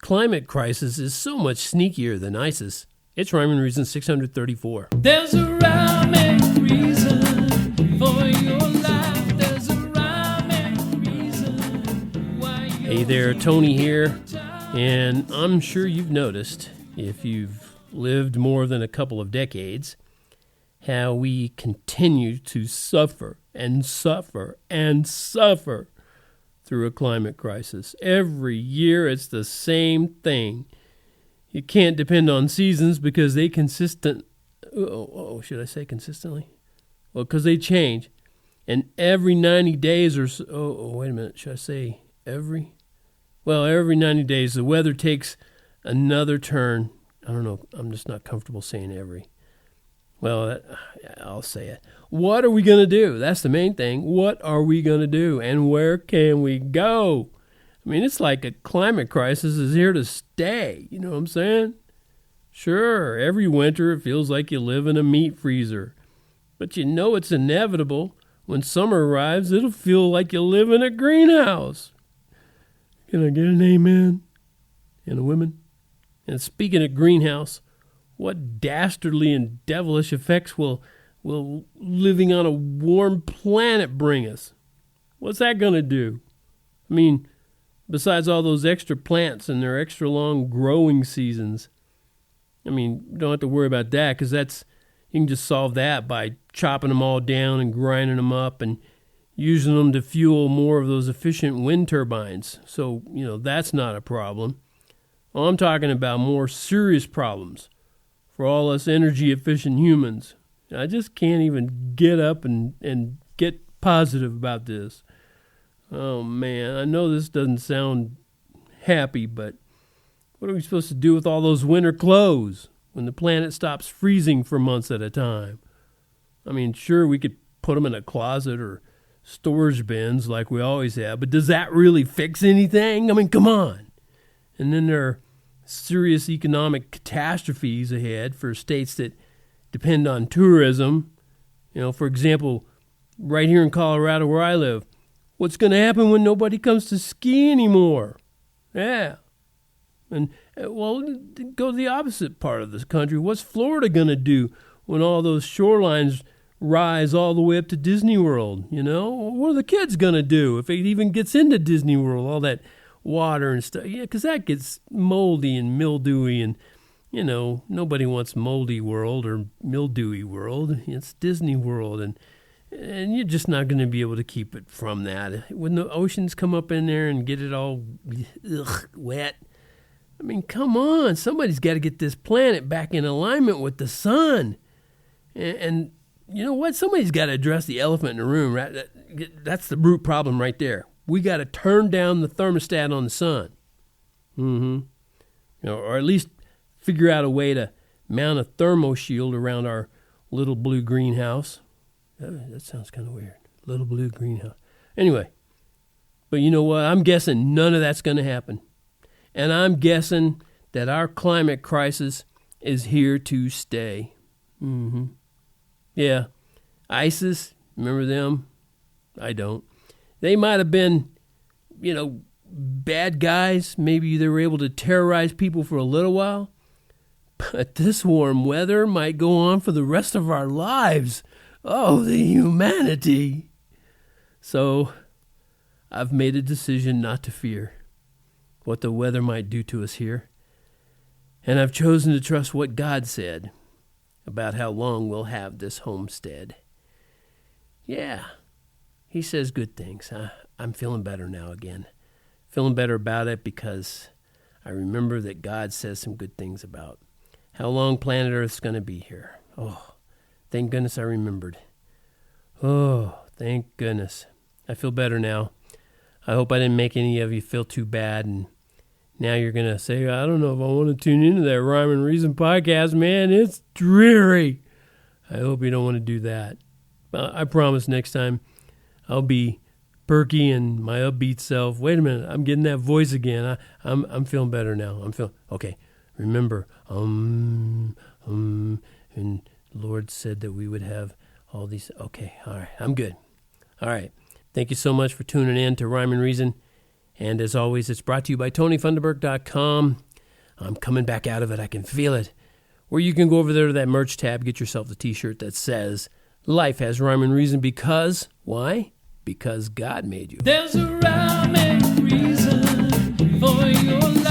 climate crisis is so much sneakier than ISIS. It's Rhyme and Reason 634. There's a rhyme and reason for your life. There's a rhyme and reason why you... Hey there, Tony here. And I'm sure you've noticed, if you've lived more than a couple of decades, how we continue to suffer and suffer and suffer through a climate crisis. Every year it's the same thing. You can't depend on seasons because they should I say consistently? Well, because they change. And every 90 days or so, wait a minute, should I say every? Well, every 90 days the weather takes another turn. I don't know, I'm just not comfortable saying every. Well, I'll say it. What are we going to do? That's the main thing. What are we going to do? And where can we go? I mean, it's like a climate crisis is here to stay. You know what I'm saying? Sure, every winter it feels like you live in a meat freezer. But you know it's inevitable. When summer arrives, it'll feel like you live in a greenhouse. Can I get an amen? And a women? And speaking of greenhouse, what dastardly and devilish effects will living on a warm planet bring us? What's that going to do? I mean, besides all those extra plants and their extra long growing seasons. I mean, you don't have to worry about that because you can just solve that by chopping them all down and grinding them up and using them to fuel more of those efficient wind turbines. So, that's not a problem. Well, I'm talking about more serious problems for all us energy-efficient humans. I just can't even get up and get positive about this. Oh, man, I know this doesn't sound happy, but what are we supposed to do with all those winter clothes when the planet stops freezing for months at a time? I mean, sure, we could put them in a closet or storage bins like we always have, but does that really fix anything? I mean, come on. And then there are serious economic catastrophes ahead for states that depend on tourism. For example, right here in Colorado where I live, what's going to happen when nobody comes to ski anymore? Yeah. And, go to the opposite part of this country. What's Florida going to do when all those shorelines rise all the way up to Disney World? What are the kids going to do if it even gets into Disney World, all that water and stuff? Yeah, because that gets moldy and mildewy, and nobody wants moldy world or mildewy world. It's Disney World, and you're just not going to be able to keep it from that. When the oceans come up in there and get it all wet, I mean, come on, somebody's got to get this planet back in alignment with the sun. And you know what? Somebody's got to address the elephant in the room. Right? That's the root problem right there. We got to turn down the thermostat on the sun. Or at least figure out a way to mount a thermo shield around our little blue greenhouse. That sounds kind of weird. Little blue greenhouse. Anyway, but you know what? I'm guessing none of that's going to happen. And I'm guessing that our climate crisis is here to stay. Yeah. ISIS, remember them? I don't. They might have been, bad guys. Maybe they were able to terrorize people for a little while. But this warm weather might go on for the rest of our lives. Oh, the humanity. So, I've made a decision not to fear what the weather might do to us here. And I've chosen to trust what God said about how long we'll have this homestead. Yeah, he says good things. I'm feeling better now again. Feeling better about it because I remember that God says some good things about how long planet Earth's going to be here. Oh, thank goodness I remembered. Oh, thank goodness. I feel better now. I hope I didn't make any of you feel too bad, and now you're going to say, I don't know if I want to tune into that Rhyme and Reason podcast, man. It's dreary. I hope you don't want to do that. I promise next time I'll be perky and my upbeat self. Wait a minute, I'm getting that voice again. I'm feeling better now. I'm feeling okay. Remember, and the Lord said that we would have all these. Okay, all right, I'm good. All right, thank you so much for tuning in to Rhyme and Reason. And as always, it's brought to you by TonyFunderburk.com. I'm coming back out of it. I can feel it. Where you can go over there to that merch tab, get yourself the t-shirt that says, "Life has rhyme and reason because," why? Because God made you. There's a rhyme and reason for your life.